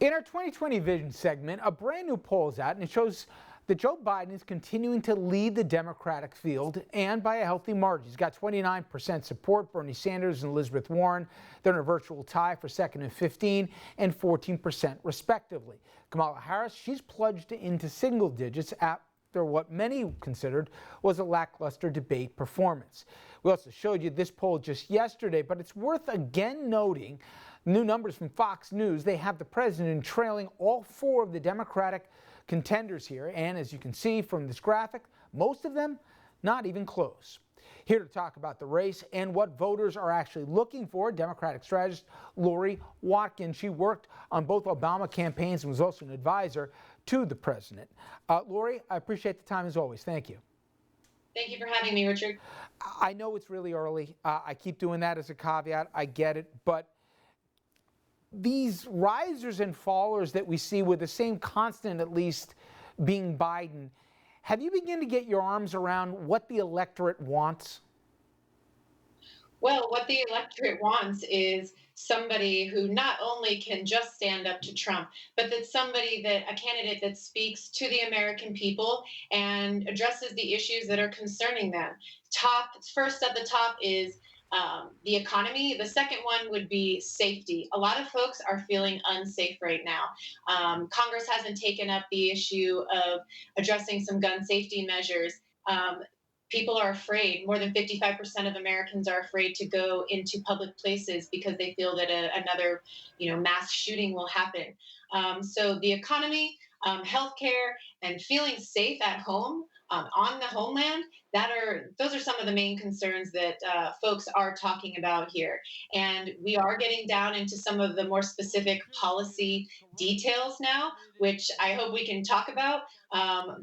In our 2020 Vision segment, a brand new poll is out, and it shows that Joe Biden is continuing to lead the Democratic field, and by a healthy margin. He's got 29% support. Bernie Sanders and Elizabeth Warren, they're in a virtual tie for second and 15 and 14% respectively. Kamala Harris, she's plunged into single digits after what many considered was a lackluster debate performance. We also showed you this poll just yesterday, but it's worth again noting new numbers from Fox News. They have the president trailing all four of the Democratic contenders here, and as you can see from this graphic, most of them not even close. Here to talk about the race and what voters are actually looking for, Democratic strategist Laurie Watkins. She worked on both Obama campaigns and was also an advisor to the president. Laurie, I appreciate the time as always. Thank you. Thank you for having me, Richard. I know it's really early. I keep doing that as a caveat. I get it, but these risers and fallers that we see with the same constant, at least, being Biden, have you begun to get your arms around what the electorate wants? Well, what the electorate wants is somebody who not only can just stand up to Trump, but a candidate that speaks to the American people and addresses the issues that are concerning them. First at the top is the economy. The second one would be safety. A lot of folks are feeling unsafe right now. Congress hasn't taken up the issue of addressing some gun safety measures. People are afraid. More than 55% of Americans are afraid to go into public places because they feel that another, mass shooting will happen. So the economy, healthcare, and feeling safe at home, on the homeland, those are some of the main concerns that folks are talking about here. And we are getting down into some of the more specific policy details now, which I hope we can talk about.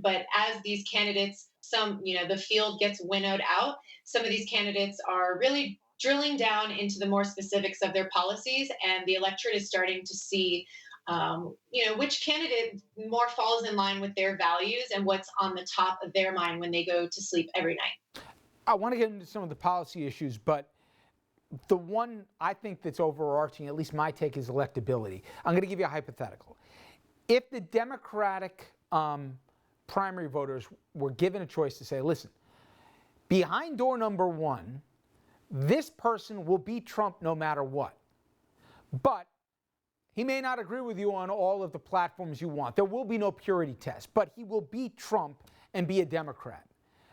But as these candidates, the field gets winnowed out, some of these candidates are really drilling down into the more specifics of their policies, and the electorate is starting to see which candidate more falls in line with their values and what's on the top of their mind when they go to sleep every night. I want to get into some of the policy issues, but the one I think that's overarching, at least my take, is electability. I'm going to give you a hypothetical. If the Democratic primary voters were given a choice to say, listen, behind door number one, this person will beat Trump no matter what, but he may not agree with you on all of the platforms you want. There will be no purity test, but he will beat Trump and be a Democrat.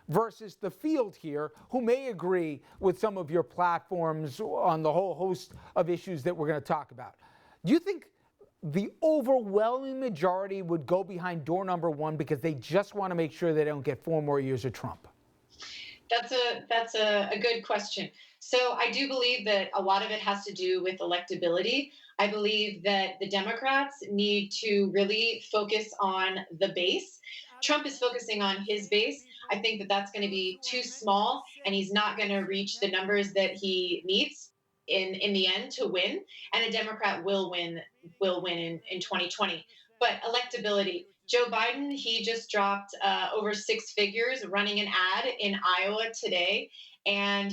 Versus the field here, who may agree with some of your platforms on the whole host of issues that we're going to talk about. Do you think the overwhelming majority would go behind door number one because they just want to make sure they don't get 4 more years of Trump? That's a good question. So I do believe that a lot of it has to do with electability. I believe that the Democrats need to really focus on the base. Trump is focusing on his base. I think that that's going to be too small, and he's not going to reach the numbers that he needs in the end to win. And a Democrat will win in 2020. But electability. Joe Biden, he just dropped over 6 figures running an ad in Iowa today. And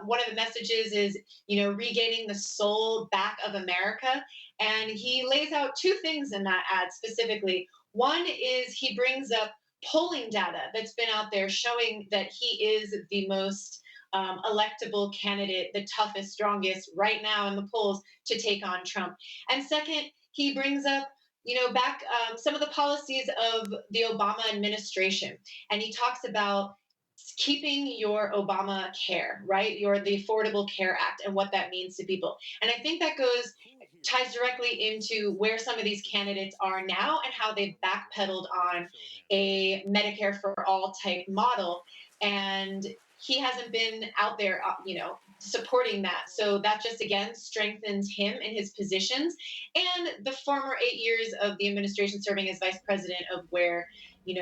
one of the messages is, regaining the soul back of America. And he lays out 2 things in that ad specifically. One is he brings up polling data that's been out there showing that he is the most electable candidate, the toughest, strongest right now in the polls to take on Trump. And second, he brings up back some of the policies of the Obama administration. And he talks about keeping your Obamacare, right? The Affordable Care Act and what that means to people. And I think that ties directly into where some of these candidates are now and how they've backpedaled on a Medicare for all type model. And he hasn't been out there, supporting that. So that just, again, strengthens him in his positions. And the former 8 years of the administration serving as vice president of where he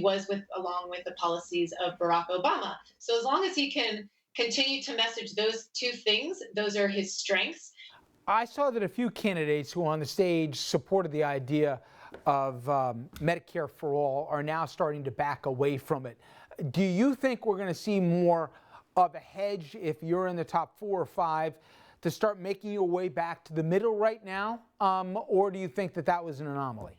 was along with the policies of Barack Obama. So as long as he can continue to message those 2 things, those are his strengths. I saw that a few candidates who on the stage supported the idea of Medicare for all are now starting to back away from it. Do you think we're going to see more of a hedge if you're in the top 4 or 5 to start making your way back to the middle right now? Or do you think that that was an anomaly?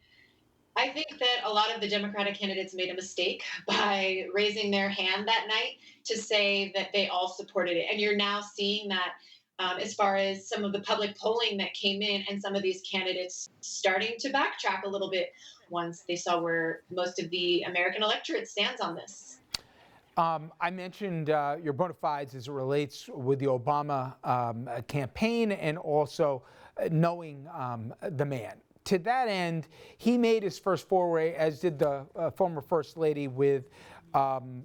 I think that a lot of the Democratic candidates made a mistake by raising their hand that night to say that they all supported it. And you're now seeing that as far as some of the public polling that came in, and some of these candidates starting to backtrack a little bit once they saw where most of the American electorate stands on this. I mentioned your bona fides as it relates with the Obama campaign and also knowing the man. To that end, he made his first foray, as did the former First Lady, with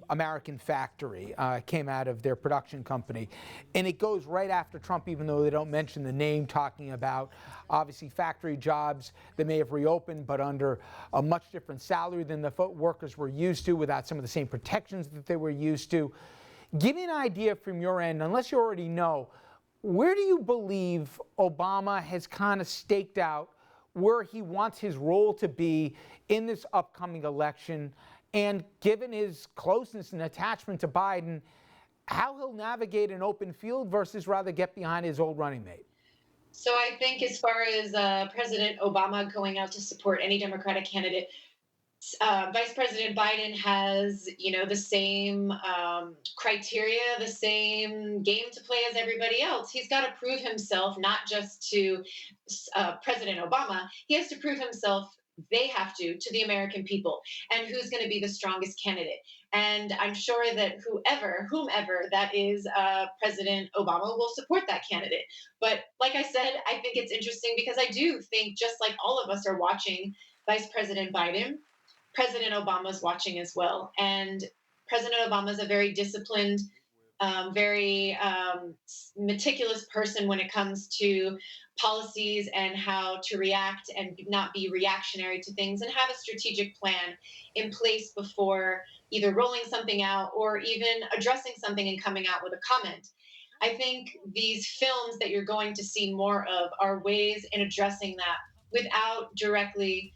American Factory, came out of their production company. And it goes right after Trump, even though they don't mention the name, talking about obviously factory jobs that may have reopened, but under a much different salary than the workers were used to, without some of the same protections that they were used to. Give me an idea from your end, unless you already know, where do you believe Obama has kind of staked out where he wants his role to be in this upcoming election, and given his closeness and attachment to Biden, how he'll navigate an open field versus rather get behind his old running mate? So I think as far as President Obama going out to support any Democratic candidate, Vice President Biden has, the same criteria, the same game to play as everybody else. He's got to prove himself, not just to President Obama. He has to prove himself. They have to the American people, and who's going to be the strongest candidate. And I'm sure that whomever that is, President Obama will support that candidate. But like I said, I think it's interesting because I do think, just like all of us are watching Vice President Biden, President Obama's watching as well. And President Obama is a very disciplined, very meticulous person when it comes to policies and how to react and not be reactionary to things, and have a strategic plan in place before either rolling something out or even addressing something and coming out with a comment. I think these films that you're going to see more of are ways in addressing that without directly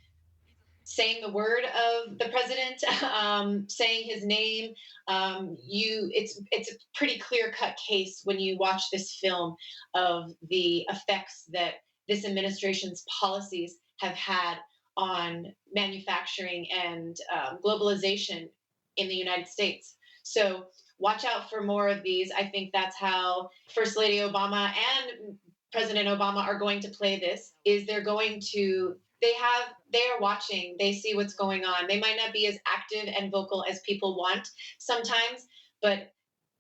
saying the word of the president, saying his name. It's a pretty clear cut case when you watch this film of the effects that this administration's policies have had on manufacturing and globalization in the United States. So watch out for more of these. I think that's how First Lady Obama and President Obama are going to play this. Is they're going to they are watching, they see what's going on. They might not be as active and vocal as people want sometimes, but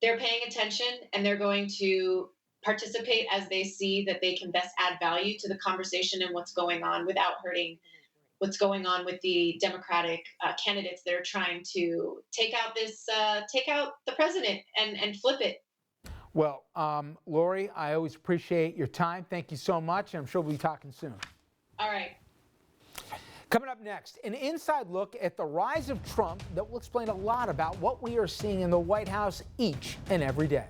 they're paying attention, and they're going to participate as they see that they can best add value to the conversation and what's going on, without hurting what's going on with the Democratic candidates that are trying to take out the president and flip it. Well, Laurie, I always appreciate your time. Thank you so much, and I'm sure we'll be talking soon. All right. Coming up next, an inside look at the rise of Trump that will explain a lot about what we are seeing in the White House each and every day.